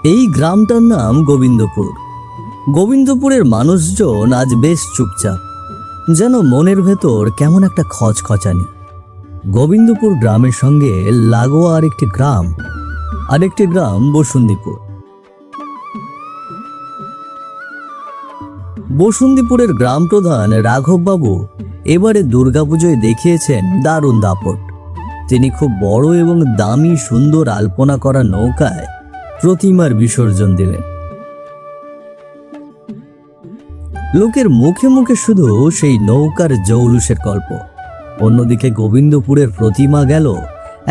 এই গ্রামটার নাম গোবিন্দপুর। গোবিন্দপুরের মানুষজন আজ বেশ চুপচাপ, যেন মনের ভেতর কেমন একটা খচখচানি। গোবিন্দপুর গ্রামের সঙ্গে লাগোয়া আরেকটি গ্রাম বসুন্দিপুর। বসুন্দিপুরের গ্রাম প্রধান রাঘববাবু এবারে দুর্গাপুজোয় দেখিয়েছেন দারুণ দাপট। তিনি খুব বড় এবং দামি সুন্দর আলপনা করা নৌকায় প্রতিমার বিসর্জন দিলেন। লোকের মুখে মুখে শুধু সেই নৌকার জৌলুসের গল্প। অন্যদিকে গোবিন্দপুরের প্রতিমা গেল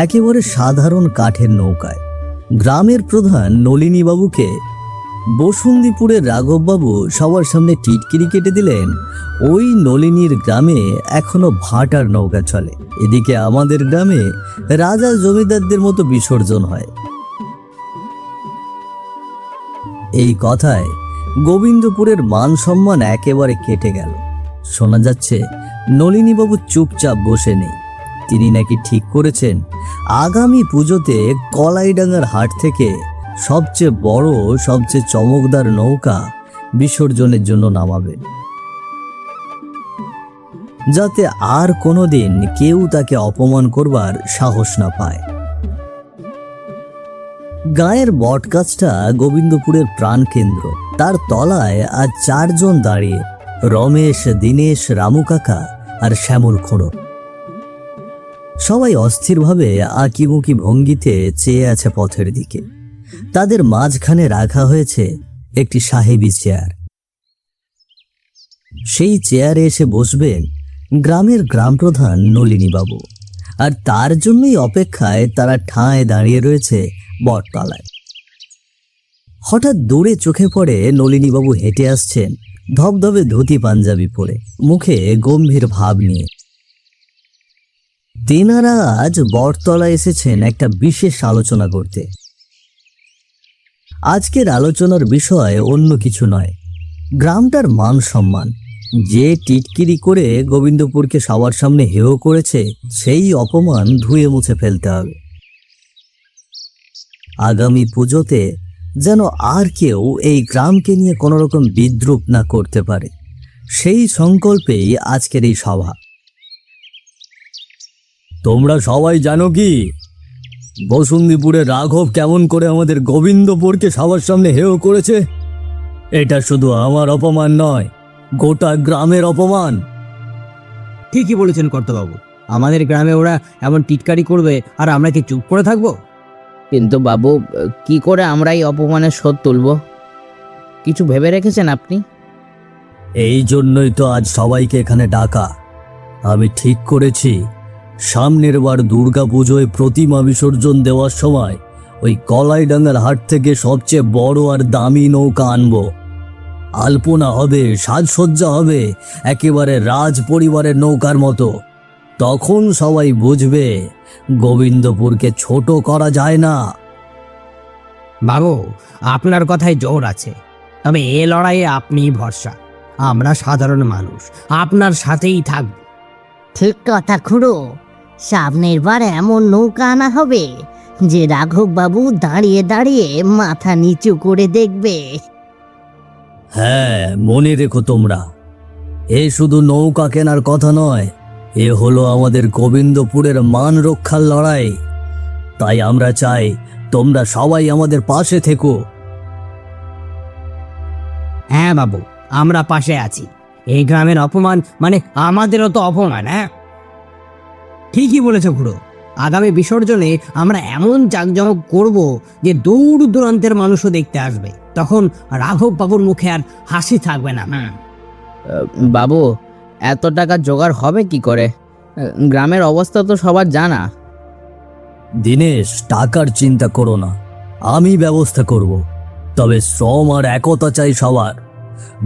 একেবারে সাধারণ কাঠের নৌকায়। গ্রামের প্রধান নলিনীবাবুকে বসুন্দিপুরের রাঘববাবু সবার সামনে টিটকিরি কেটে দিলেন। ওই নলিনীর গ্রামে এখনো ভাটার নৌকা চলে, এদিকে আমাদের গ্রামে রাজা জমিদারদের মতো বিসর্জন হয়। এই কথায় গোবিন্দপুরের মান সম্মান একেবারে কেটে গেল। শোনা যাচ্ছে নলিনীবাবু চুপচাপ বসে নেই। তিনি নাকি ঠিক করেছেন আগামী পুজোতে কলাইডাঙ্গার হাট থেকে সবচেয়ে বড়, সবচেয়ে চমকদার নৌকা বিসর্জনের জন্য নামাবেন, যাতে আর কোনোদিন কেউ তাকে অপমান করবার সাহস না পায়। গায়ের বটগাছটা গোবিন্দপুরের প্রাণকেন্দ্র। তার তলায় আজ 4 জন দাঁড়িয়ে, রমেশ, দীনেশ, রামু কাকা আর শ্যামল খুঁড়ো। সবাই অস্থিরভাবে আঁকিমুখি ভঙ্গিতে চেয়ে আছে পথের দিকে। তাদের মাঝখানে রাখা হয়েছে একটি সাহেবী চেয়ার। সেই চেয়ারে এসে বসবেন গ্রামের গ্রামপ্রধান নলিনীবাবু, আর তার জন্যই অপেক্ষায় তারা ঠাঁয় দাঁড়িয়ে রয়েছে বটতলায়। হঠাৎ দূরে চোখে পড়ে নলিনীবাবু হেঁটে আসছেন ধবধবে ধুতি পাঞ্জাবি পরে, মুখে গম্ভীর ভাব নিয়ে। তেনারা আজ বটতলায় এসেছেন একটা বিশেষ আলোচনা করতে। আজকের আলোচনার বিষয় অন্য কিছু নয়, গ্রামটার মান সম্মান। যে টিটকিরি করে গোবিন্দপুরকে সবার সামনে হেয় করেছে, সেই অপমান ধুয়ে মুছে ফেলতে হবে। আগামী পুজোতে যেন আর কেউ এই গ্রামকে নিয়ে কোনো রকম বিদ্রূপ না করতে পারে, সেই সংকল্পেই আজকের এই সভা। তোমরা সবাই জানো কি বসুন্দিপুরে রাঘব কেমন করে আমাদের গোবিন্দপুরকে সবার সামনে হেয় করেছে? এটা শুধু আমার অপমান নয়, গোটা গ্রামের অপমান। ঠিকই বলেছেন কর্তাবাবু, আমাদের গ্রামে ওরা এমন টিটকারি করবে আর আমরা কি চুপ করে থাকবো? কিন্তু বাবু, কি করে আমরা এই অপমানের শোধ তুলব? কিছু ভেবে রেখেছেন আপনি? এই জন্যই তো আজ সবাইকে এখানে ডাকা। আমি ঠিক করেছি সামনের বার দুর্গাপুজোয় প্রতিমা বিসর্জন দেওয়ার সময় ওই কলাইডাঙ্গার হাট থেকে সবচেয়ে বড় আর দামি নৌকা আনবো। আলপনা হবে, সাজসজ্জা হবে একেবারে রাজ পরিবারের নৌকার মতো। তখন সবাই বুঝবে গোবিন্দপুরকে ছোট করা যায় না। বাবু, আপনার কথায় জোর আছে, তবে এ লড়াইয়ে আপনিই ভরসা। আমরা সাধারণ মানুষ, আপনার সাথেই থাকব। ঠিক কথা খুড়ো, সামনের বার এমন নৌকা আনা হবে যে রাঘববাবু দাঁড়িয়ে দাঁড়িয়ে মাথা নিচু করে দেখবে। হ্যাঁ, মনে রেখো তোমরা, এ শুধু নৌকা কেনার কথা নয়, এ হলো আমাদের গোবিন্দপুরের মান রক্ষার লড়াই। তাই আমরা চাই তোমরা সবাই আমাদের পাশে থেকো। হ্যাঁ বাবু, আমরা পাশে আছি। এই গ্রামের অপমান মানে আমাদেরও তো অপমান। হ্যাঁ, ঠিকই বলেছ খুড়ো। আগামী বিসর্জনে আমরা এমন জাঁকজমক করব যে দূর দূরান্তের মানুষও দেখতে আসবে। তখন রাঘব বাবুর মুখে আর হাসি থাকবে না। বাবু, এত টাকা জোগাড় হবে কি করে? গ্রামের অবস্থা তো সবার জানা। দীনেশ, টাকার চিন্তা করো না, আমি ব্যবস্থা করব। তবে শ্রম আর একতা চাই সবার।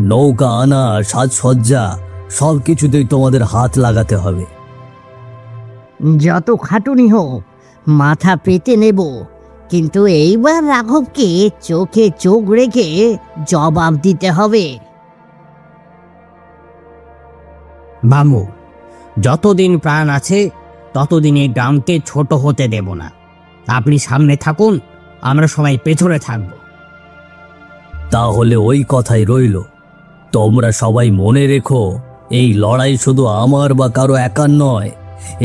নৌকা আনা, সাজসজ্জা সব কিছুতেই তোমাদের হাত লাগাতে হবে। যত খাটুনি হোক মাথা পেতে নেব, কিন্তু এইবার রাঘবকে চোখে চোখ রেখে জবাব দিতে হবে। বাবু, যতদিন প্রাণ আছে ততদিন এই গ্রামকে ছোট হতে দেব না। আপনি সামনে থাকুন, আমরা সবাই পেছনে থাকব। তাহলে ওই কথাই রইল, তোমরা সবাই মনে রেখো, এই লড়াই শুধু আমার বা কারো একার নয়,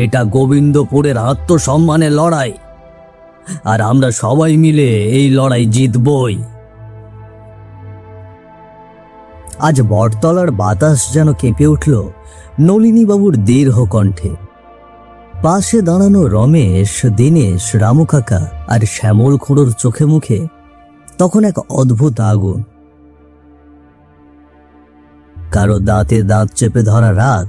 এটা গোবিন্দপুরের আত্মসম্মানের লড়াই, আর আমরা সবাই মিলে এই লড়াই জিতবই। আজ বটতলার বাতাস যেন কেঁপে উঠল নলিনীবাবুর দীর্ঘ কণ্ঠে। পাশে দাঁড়ানো রমেশ, দীনেশ, রামু কাকা আর শ্যামল খুড়োর চোখে মুখে তখন এক অদ্ভুত আগুন। কারো দাঁতে দাঁত চেপে ধরা রাগ,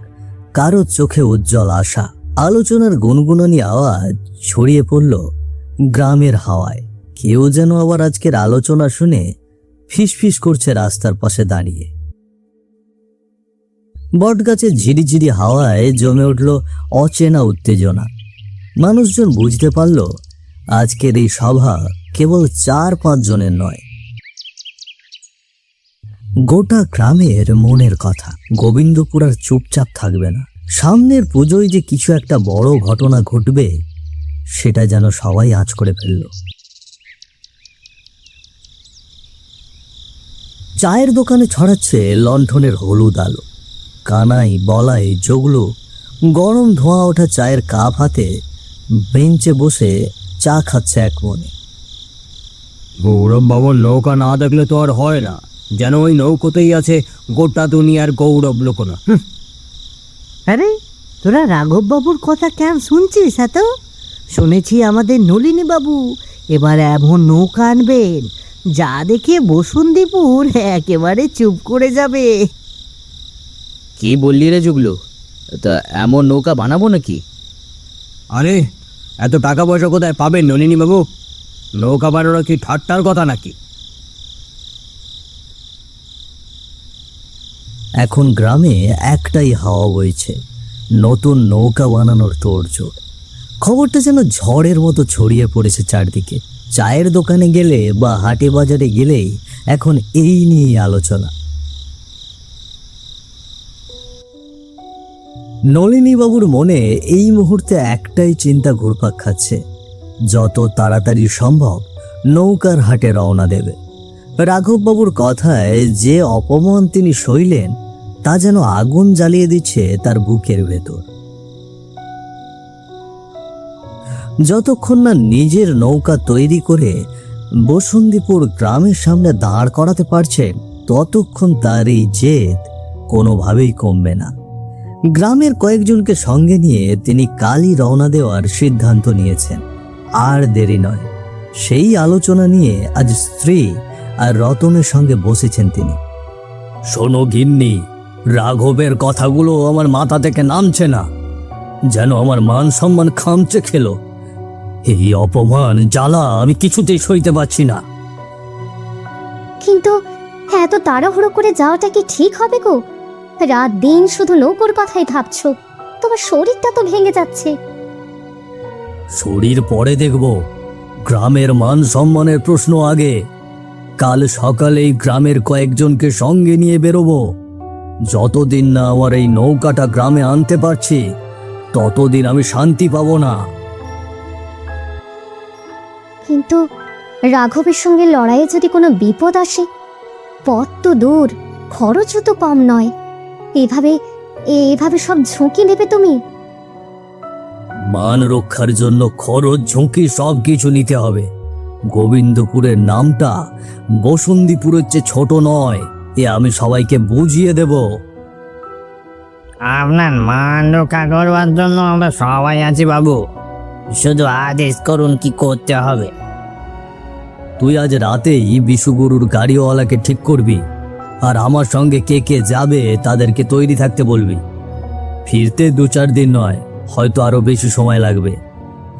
কারো চোখে উজ্জ্বল আশা। আলোচনার গুনগুনানি আওয়াজ ছড়িয়ে পড়ল গ্রামের হাওয়ায়। কেউ যেন আবার আজকের আলোচনা শুনে ফিসফিস করছে রাস্তার পাশে দাঁড়িয়ে। বটগাছের ঝিরিঝিরি হাওয়ায় জমে উঠল অচেনা উত্তেজনা। মানুষজন বুঝতে পারল আজকের এই সভা কেবল 4-5 জনের নয়, গোটা গ্রামের মনের কথা। গোবিন্দপুর আর চুপচাপ থাকবে না। সামনের পুজোয় যে কিছু একটা বড় ঘটনা ঘটবে, সেটা যেন সবাই আঁচ করে ফেলল। চায়ের দোকানে ছড়াচ্ছে লণ্ঠনের হলুদ আলো। কানাই, বলাই, জগলু গরম ধোঁয়া ওঠা চায়ের কাপ হাতে বেঞ্চে বসে চা খাচ্ছে এক মনে। গৌরব বাবুর নৌকা না দেখলে তো আর হয় না, যেন ওই নৌকোতেই আছে গোটা দুনিয়ার গৌরব লোকনা। আরে তোরা রাঘব বাবুর কথা কেন শুনছিস? এত শুনেছি আমাদের নলিনী বাবু এবার এমন নৌকা আনবেন যা দেখে বসুন্ধীপুর একেবারে চুপ করে যাবে। কি বললি রে জুগলু? তা এমন নৌকা বানাবো নাকি? আরে এত টাকা পয়সা কোথায় পাবেন নলিনী বাবু? নৌকা বানানো কি ঠাট্টার কথা নাকি? এখন গ্রামে একটাই হাওয়া বইছে, নতুন নৌকা বানানোর তোড়জোড়। খবরটা যেন ঝড়ের মতো ছড়িয়ে পড়েছে চারদিকে। চায়ের দোকানে গেলে বা হাটে বাজারে গেলেই এখন এই নিয়ে আলোচনা। নলিনীবাবুর মনে এই মুহূর্তে একটাই চিন্তা ঘুরপাক খাচ্ছে, যত তাড়াতাড়ি সম্ভব নৌকার হাটে রওনা দেবে। রাঘববাবুর কথায় যে অপমান তিনি সইলেন, তা যেন আগুন জ্বালিয়ে দিচ্ছে তার বুকের ভেতর। যতক্ষণ না নিজের নৌকা তৈরি করে বসুন্ধীপুর গ্রামের সামনে দাঁড় করাতে পারছেন, ততক্ষণ তার এই জেদ কোনোভাবেই কমবে না। গ্রামের কয়েকজনকে সঙ্গে নিয়ে তিনি কালই রওনা দেওয়ার সিদ্ধান্ত নিয়েছেন। আর দেরি নয়, সেই আলোচনা নিয়ে আজ স্ত্রী আর রতনের সঙ্গে বসেছেন তিনি। শোনো গিন্নি, রাঘবের কথাগুলো আমার মাথা থেকে নামছে না, যেন আমার মান সম্মান খামচে খেলো। এই অপমান জ্বালা আমি কিছুতেই সইতে পারছি না। কিন্তু এত তাড়াহুড়ো করে যাওয়াটা কি ঠিক হবে গো? রাত দিন শুধু নৌকোর কথাই ভাবছো, তোমার শরীরটা তো ভেঙে যাচ্ছে। শরীর পরে দেখব, গ্রামের মান সম্মানের প্রশ্ন আগে। কাল সকালেই গ্রামের কয়েকজনকে সঙ্গে নিয়ে বেরোবো। যতদিন না আমার এই নৌকাটা গ্রামে আনতে পারছি, ততদিন আমি শান্তি পাবো না। কিন্তু রাঘবের সঙ্গে লড়াইয়ে যদি কোনো বিপদ আসে, পথ তো দূর, খরচও তো কম নয়। এভাবে সব ঝুঁকি নেবে তুমি? মান রক্ষার জন্য খরচ, ঝুঁকি সব কিছু নিতে হবে। গোবিন্দপুরের নামটা বসুন্ধীপুরের চেয়ে ছোট নয়, এ আমি সবাইকে বুঝিয়ে দেব। আপনার মান রক্ষা করবার জন্য আমরা সবাই আছি বাবু, শুধু আদেশ করুন কি করতে হবে। তুই আজ রাতেই বিশুগুরুর গাড়িওয়ালাকে ঠিক করবি, আর আমার সঙ্গে কে কে যাবে তাদেরকে তৈরি থাকতে বলবি। ফিরতে 2-4 দিন নয়, হয়তো আরো বেশি সময় লাগবে।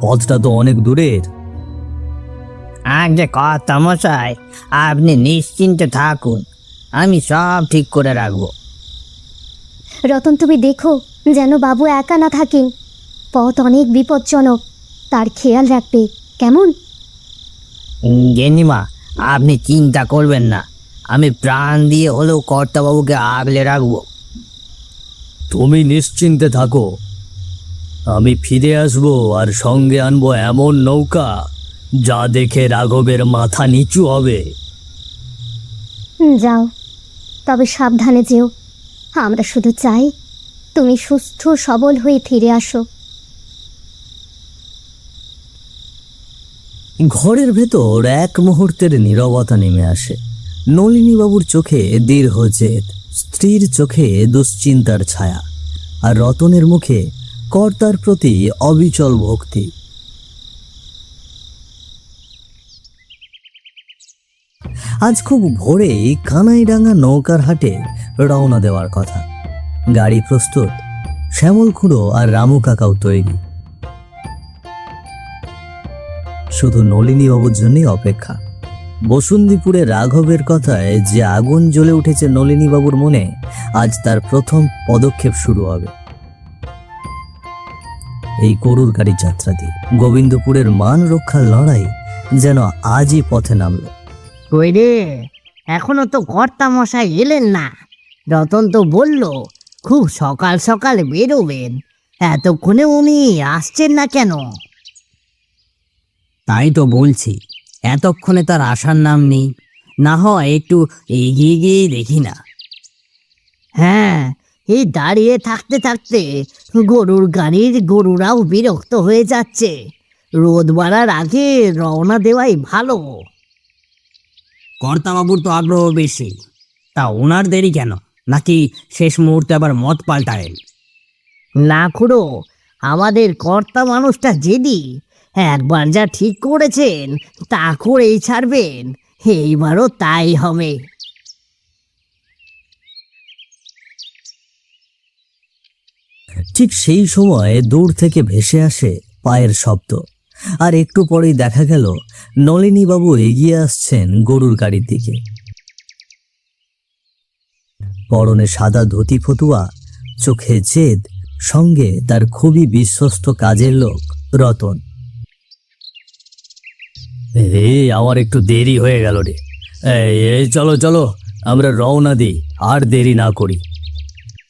পথটা তো অনেক দূরের। আগে কথা মশাই, আপনি নিশ্চিন্তে থাকুন, আমি সব ঠিক করে রাখবো। রতন, তুমি দেখো যেন বাবু একা না থাকেন। পথ অনেক বিপজ্জনক, তার খেয়াল রাখবে, কেমন? গেনিমা, আপনি চিন্তা করবেন না, আমি প্রাণ দিয়ে হলেও কর্তাবাবুকে আগলে রাখবো। তুমি নিশ্চিন্তে থাকো, আমি ফিরে আসবো আর সঙ্গে আনবো এমন নৌকা যা দেখে রাঘবের মাথা নিচু হবে। যাও, তবে সাবধানে যেও। আমরা শুধু চাই তুমি সুস্থ সবল হয়ে ফিরে আসো। ঘরের ভেতর এক মুহূর্তের নীরবতা নেমে আসে। নলিনীবাবুর চোখে দীর্ঘ জেদ, স্ত্রীর চোখে দুশ্চিন্তার ছায়া, আর রতনের মুখে কর্তার প্রতি অবিচল ভক্তি। আজ খুব ভোরেই কানাইডাঙ্গা নৌকার হাটে রওনা দেওয়ার কথা। গাড়ি প্রস্তুত, শ্যামল খুড়ো আর রামু কাকাও তৈরি। শুধু নলিনীবাবুর জন্যই অপেক্ষা। বসুন্তীপুরে রাঘবের কথায় যে আগুন জ্বলে উঠেছে নলিনীবাবুর মনে, আজ তার প্রথম পদক্ষেপ শুরু হবে। এই গরুর গাড়ির যাত্রা দিয়ে গোবিন্দপুরের মান রক্ষার লড়াই যেন আজই পথে নামল। কই রে, এখনো তো কর্তা মশাই এলেন না। রতন তো বলল খুব সকাল সকাল বেরোবেন, এতক্ষণে উনি আসছেন না কেন? তাই তো বলছি, এতক্ষণে তার আসার নাম নেই। না হয় একটু এগিয়ে গিয়ে দেখি না। হ্যাঁ, এই দাঁড়িয়ে থাকতে থাকতে গরুর গাড়ির গরুরাও বিরক্ত হয়ে যাচ্ছে। রোদ বাড়ার আগে রওনা দেওয়াই ভালো। কর্তাবাবুর তো আগ্রহ বেশি, তা ওনার দেরি কেন? নাকি শেষ মুহূর্তে আবার মত পাল্টায়েন? না খুড়ো, আমাদের কর্তা মানুষটা জেদি। একবার যা ঠিক করেছেন তা করেই ছাড়বেন। এইবারও তাই হবে। ঠিক সেই সময় দূর থেকে ভেসে আসে পায়ের শব্দ, আর একটু পরেই দেখা গেল নলিনীবাবু এগিয়ে আসছেন গরুর গাড়ির দিকে। পরনে সাদা ধুতি ফতুয়া, চোখে জেদ, সঙ্গে তার খুবই বিশ্বস্ত কাজের লোক রতন। রে, আমার একটু দেরি হয়ে গেল রে। এই চলো চলো, আমরা রওনা দিই, আর দেরি না করি।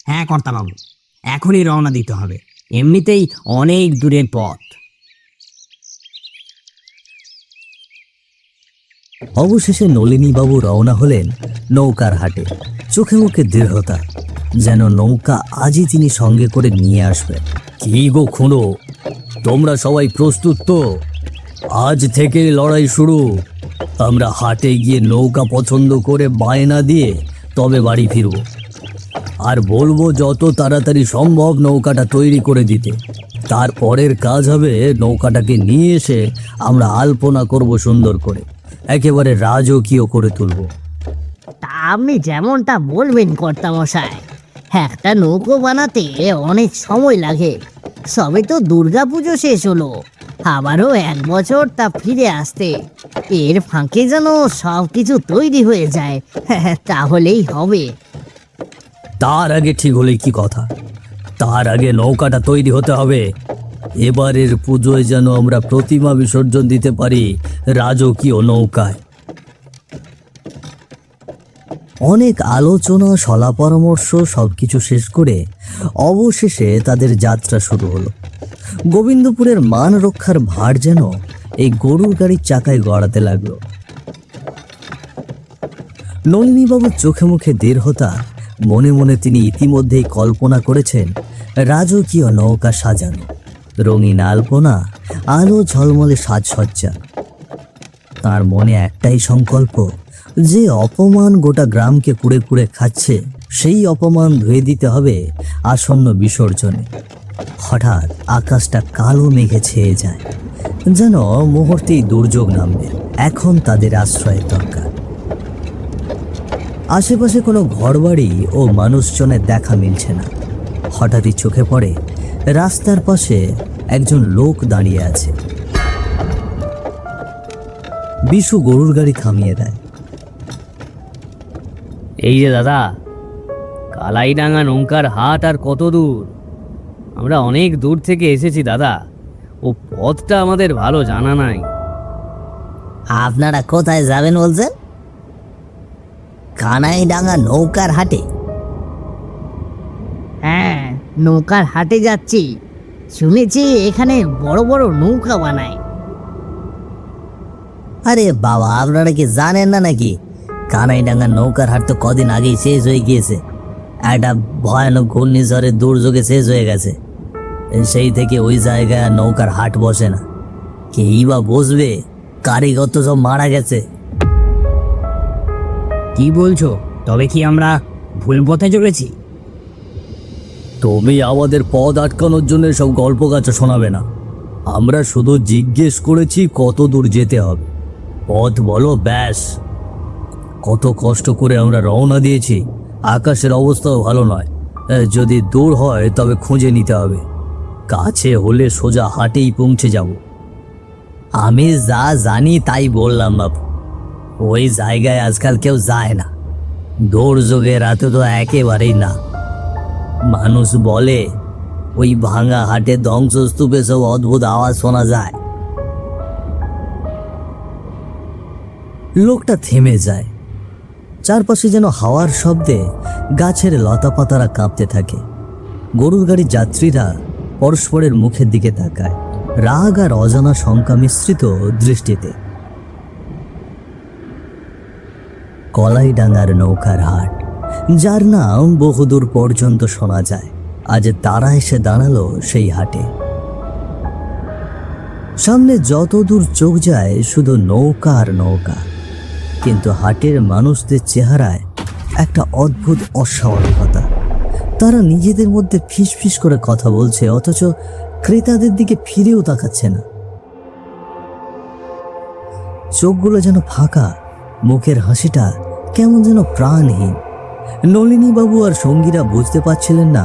হ্যাঁ কর্তাবাবু, এখনই রওনা দিতে হবে, এমনিতেই অনেক দূরের পথ। অবশেষে নলিনীবাবু রওনা হলেন নৌকার হাটে। চোখে মুখে দৃঢ়তা, যেন নৌকা আজই তিনি সঙ্গে করে নিয়ে আসবেন। কি গো খুঁড়ো, তোমরা সবাই প্রস্তুত তো? আজ থেকে লড়াই শুরু। আমরা হাটে গিয়ে নৌকা পছন্দ করে বায়না দিয়ে তবে বাড়ি ফিরব, আর বলবো যত তাড়াতাড়ি সম্ভব নৌকাটা তৈরি করে দিতে। তারপরের কাজ হবে নৌকাটাকে নিয়ে এসে আমরা আলপনা করব সুন্দর করে, একেবারে রাজকীয় করে তুলব। তা আপনি যেমনটা বলবেন কর্তা মশাই। একটা নৌকো বানাতে অনেক সময় লাগে। সবে তো দুর্গাপুজো শেষ হলো, আবারও 1 বছর তা ফিরে আসতে। এর ফাঁকে যেন সব কিছু তৈরি হয়ে যায়, তাহলেই হবে। তার আগে ঠিক হলে কি কথা, তার আগে নৌকাটা তৈরি হতে হবে। এবারের পুজোয় যেন আমরা প্রতিমা বিসর্জন দিতে পারি রাজকীয় নৌকায়। অনেক আলোচনা, সলা পরামর্শ সবকিছু শেষ করে অবশেষে তাদের যাত্রা শুরু হলো। গোবিন্দপুরের মান রক্ষার ভার যেন এই গরুর গাড়ির চাকায় গড়াতে লাগলো। নলিনীবাবুর চোখে মুখে দৃঢ়তা, মনে মনে তিনি ইতিমধ্যেই কল্পনা করেছেন রাজকীয় নৌকা সাজানো, রঙিন আলপনা, আলো ঝলমলে সাজসজ্জা। তার মনে একটাই সংকল্প, যে অপমান গোটা গ্রামকে কুড়ে কুড়ে খাচ্ছে, সেই অপমান ধুয়ে দিতে হবে আসন্ন বিসর্জনে। হঠাৎ আকাশটা কালো মেঘে ছেয়ে যায়, যেন মুহূর্তেই দুর্যোগ নামবে। এখন তাদের আশ্রয়ের দরকার। আশেপাশে কোনো ঘরবাড়ি ও মানুষজনের দেখা মিলছে না। হঠাৎই চোখে পড়ে রাস্তার পাশে একজন লোক দাঁড়িয়ে আছে। বিশু গরুর গাড়ি থামিয়ে দেয়। এই যে দাদা, কালাইডাঙ্গা নৌকার হাট আর কত দূর? আমরা অনেক দূর থেকে এসেছি দাদা, ও পথটা আমাদের ভালো জানা নাই। আপনারা কোথায় যাবেন বলছেন? কানাইডাঙ্গা নৌকার হাটে? হ্যাঁ, নৌকার হাটে যাচ্ছি। শুনেছি এখানে বড় বড় নৌকা বানায়। আরে বাবা, আপনারা কি জানেন না নাকি কানাইডাঙ্গার নৌকার হাট তো কদিন আগেই শেষ হয়ে গিয়েছে। একটা ভয়ানক ঘূর্ণিঝড়ের দুর্যোগে শেষ হয়ে গেছে। সেই থেকে ওই জায়গায় আর নৌকার হাট বসে না। কেই বা বসবে? কারিগর তো সব মারা গেছে। কি বলছো? তবে কি আমরা ভুল পথে চলেছি? তুমি আমাদের পথ আটকানোর জন্য সব গল্প গাছা শোনাবে না। আমরা শুধু জিজ্ঞেস করেছি কত দূর যেতে হবে, পথ বলো ব্যাস। কত কষ্ট করে আমরা রওনা দিয়েছি, আকাশের অবস্থাও ভালো নয়। যদি দূর হয় তবে খুঁজে নিতে হবে, কাছে হলে সোজা হাটেই পৌঁছে যাব। আমি যা জানি তাই বললাম বাবু। ওই জায়গায় আজকাল কেউ যায় না, দুর্যোগে রাতে তো একেবারেই না। মানুষ বলে ওই ভাঙা হাটে ধ্বংসস্তূপে সব অদ্ভুত আওয়াজ শোনা যায়। লোকটা থেমে যায়। চারপাশে যেন হাওয়ার শব্দে গাছের লতাপাতারা কাঁপতে থাকে। গরুর গাড়ির যাত্রীরা পরস্পরের মুখের দিকে তাকায়, রাগ আর অজানা শঙ্কা মিশ্রিত দৃষ্টিতে। কলাইডাঙ্গার নৌকার হাট, যার নাম বহুদূর পর্যন্ত শোনা যায়, আজ তারা এসে দাঁড়ালো সেই হাটে। সামনে যত দূর চোখ যায় শুধু নৌকা আর নৌকা, কিন্তু হাটের মানুষদের চেহারায় একটা অদ্ভুত অস্বাভাবিকতা। তারা নিজেদের মধ্যে ফিসফিস করে কথা বলছে, অথচ ক্রেতাদের দিকে ফিরেও তাকাচ্ছে না। চোখগুলো যেন ফাঁকা, মুখের হাসিটা কেমন যেন প্রাণহীন। নলিনী বাবু আর সঙ্গীরা বুঝতে পারছিলেন না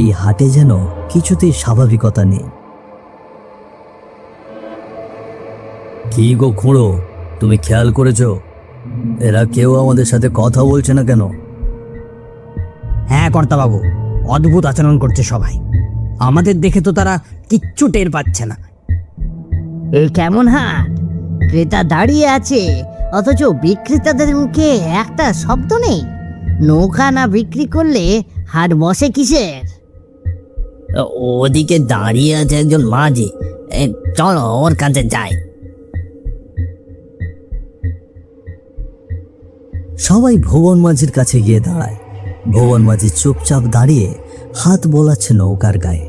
এই হাটে যেন কিছুতেই স্বাভাবিকতা নেই। কি গো খুঁড়ো, তুমি খেয়াল করেছো এরা কেউ আমাদের সাথে কথা বলছে না কেন? হ্যাঁ কর্তাবাবু, অদ্ভুত আচরণ করছে সবাই। আমাদের দেখে তো তারা কিচ্ছু টের পাচ্ছে না। এই কেমন হাট? ক্রেতা দাঁড়িয়ে আছে অথচ বিক্রেতাদের মুখে একটা শব্দ নেই। নৌকা না বিক্রি করলে হাট বসে কিসের? ওদিকে দাঁড়িয়ে আছে একজন মাঝি, চলো ওর কাছে যাই। সবাই ভুবন মাঝির কাছে গিয়ে দাঁড়ায়। ভুবন মাঝি চুপচাপ দাঁড়িয়ে হাত বোলাচ্ছে নৌকার গায়ে,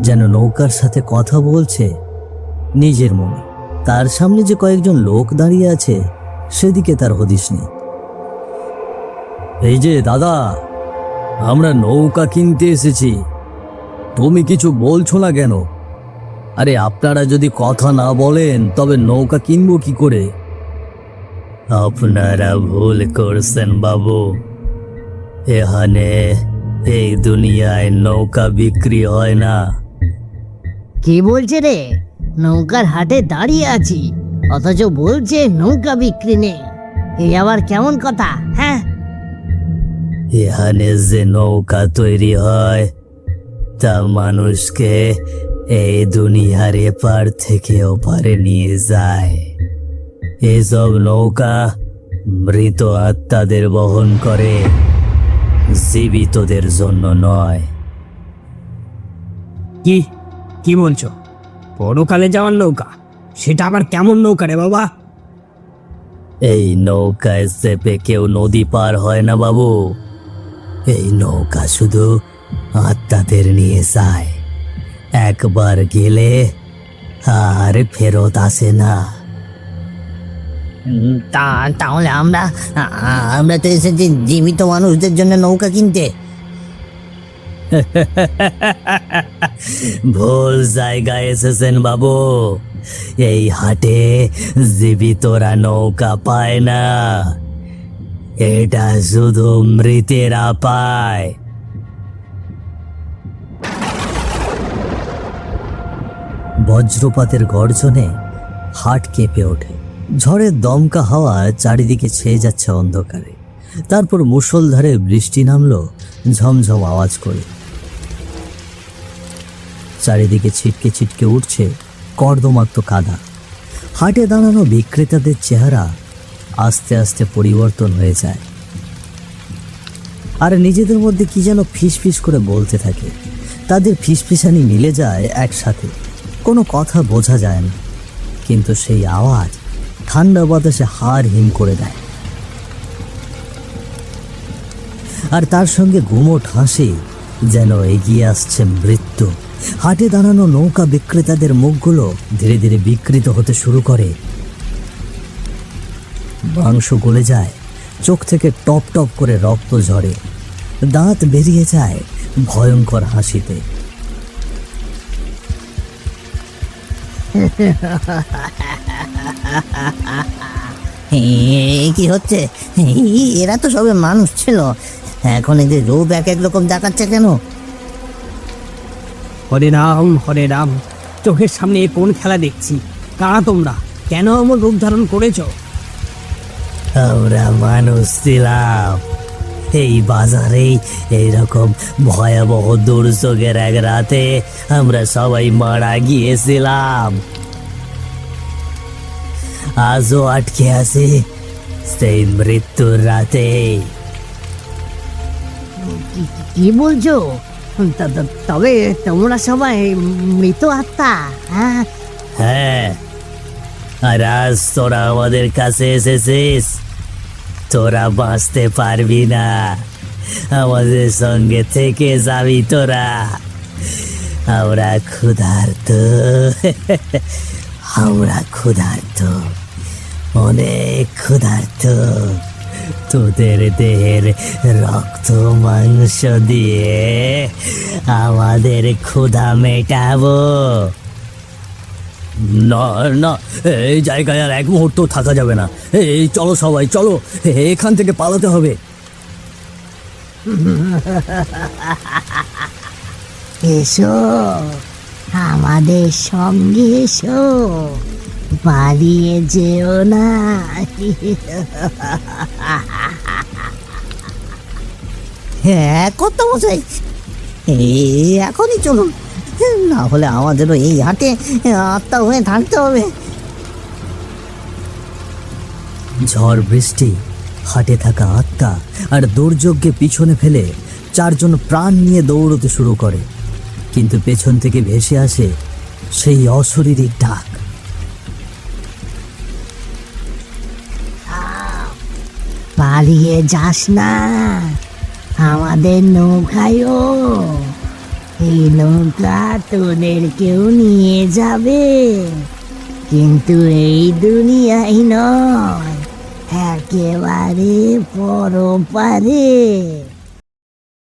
যেন নৌকার সাথে কথা বলছে নিজের মনে। তার সামনে যে কয়েকজন লোক দাঁড়িয়ে আছে সেদিকে তার হদিশ নেই। এই যে দাদা, আমরা নৌকা কিনতে এসেছি, তুমি কিছু বলছো না কেন? আরে আপনারা যদি কথা না বলেন তবে নৌকা কিনবো কি করে? আপনারা ভুল করছেন বাবু, এখানে এই দুনিয়ায় নৌকা বিক্রি হয় না। কে বলছে রে নৌকার হাটে দাঁড়িয়ে আছি অথচ বলছে নৌকা বিক্রি নেই? এই আবার কেমন কথা? হ্যাঁ, এখানে যে নৌকা তৈরি হয় তা মানুষকে এই দুনিয়ার এপার থেকে ওপারে নিয়ে যায়। এসব নৌকা মৃত আত্মাদের বহন করে, জীবিতদের জন্য নয়। কি কি বলছো? পরকালে যাওয়ার নৌকা? সেটা আবার কেমন নৌকা রে বাবা? এই নৌকায় চেপে কেউ নদী পার হয় না বাবু। এই নৌকা শুধু আত্মাদের নিয়ে যায়, একবার গেলে আর ফেরত আসে না। তাহলে আমরা তো এসেছি জীবিত মানুষদের জন্য নৌকা কিনতে। ভুল জায়গায় এসেছেন বাবু। এই হাটে জীবিতরা নৌকা পায় না, এটা শুধু মৃতেরা পায়। বজ্রপাতের গর্জনে হাট কেঁপে ওঠে। ঝড়ের দমকা হাওয়া চারিদিকে ছেয়ে যাচ্ছে অন্ধকারে। তারপর মুষলধারে বৃষ্টি নামলো ঝমঝম আওয়াজ করে। চারিদিকে ছিটকে ছিটকে উঠছে কর্দমাক্ত কাদা। হাটে দাঁড়ানো বিক্রেতাদের চেহারা আস্তে আস্তে পরিবর্তন হয়ে যায়, আর নিজেদের মধ্যে কি যেন ফিসফিস করে বলতে থাকে। তাদের ফিসফিসানি মিলে যায় একসাথে, কোনো কথা বোঝা যায় না, কিন্তু সেই আওয়াজ ঠান্ডা বাতাসে হাড় হিম করে দেয়। আর তার সঙ্গে গুমোট হাসি, যেন এগিয়ে আসছে মৃত্যু। হাটে দাঁড়ানো নৌকা বিক্রেতাদের মুখগুলো ধীরে ধীরে বিকৃত হতে শুরু করে। মাংস গলে যায়, চোখ থেকে টপ টপ করে রক্ত ঝরে, দাঁত বেরিয়ে যায় ভয়ঙ্কর হাসিতে। কি হচ্ছে? এরা তো সবে মানুষ ছিল, এখন এদের রূপ এক এক রকম দেখাচ্ছে কেন? হরে রাম, চোখের সামনে এ কোন খেলা দেখছি? কারা তোমরা? কেন এমন রূপ ধারণ করেছো? আমরা মানুষ ছিলাম, এই বাজারেই এইরকম ভয়াবহ দুর্যোগের এক রাতে আমরা সবাই মারা গিয়েছিলাম। আজও আটকে আছি সেই মৃত্যুর রাতে। কি বলছো? তবে তোমরা সবাই মৃত আত্মা? হ্যাঁ, হ্যাঁ, আর আজ তোরা আমাদের কাছে এসেছিস, তোরা বাঁচতে পারবি না, আমাদের সঙ্গে থেকে যাবি তোরা। আমরা ক্ষুধার্ত, আমরা ক্ষুধার্ত, অনেক ক্ষুধার্ত। তোদের দেহের রক্ত মাংস দিয়ে আমাদের ক্ষুধা মেটাবো। না না, এই জায়গায় আর এক মুহূর্ত থাকা যাবে না। এই চলো সবাই, চলো, এখান থেকে পালাতে হবে। এসো আমাদের সঙ্গে এসো, পালিয়ে যেও না। হ্যাঁ, কত মশাই, এখনই চলুন, না হলে আমাদেরও এই হাটে আত্মা হয়ে থাকতে হবে। ঝড় বৃষ্টি, হাটে থাকা আত্মা আর দুর্যোগকে পিছনে ফেলে চারজন প্রাণ নিয়ে দৌড়তে শুরু করে। কিন্তু পেছন থেকে ভেসে আসে সেই অশরীরী ডাক। পালিয়ে যাস না, আমাদের নৌকায়ও। এই নৌকা তোদেরকেও নিয়ে যাবে, কিন্তু এই দুনিয়ায় নয়, একেবারে পরপারে।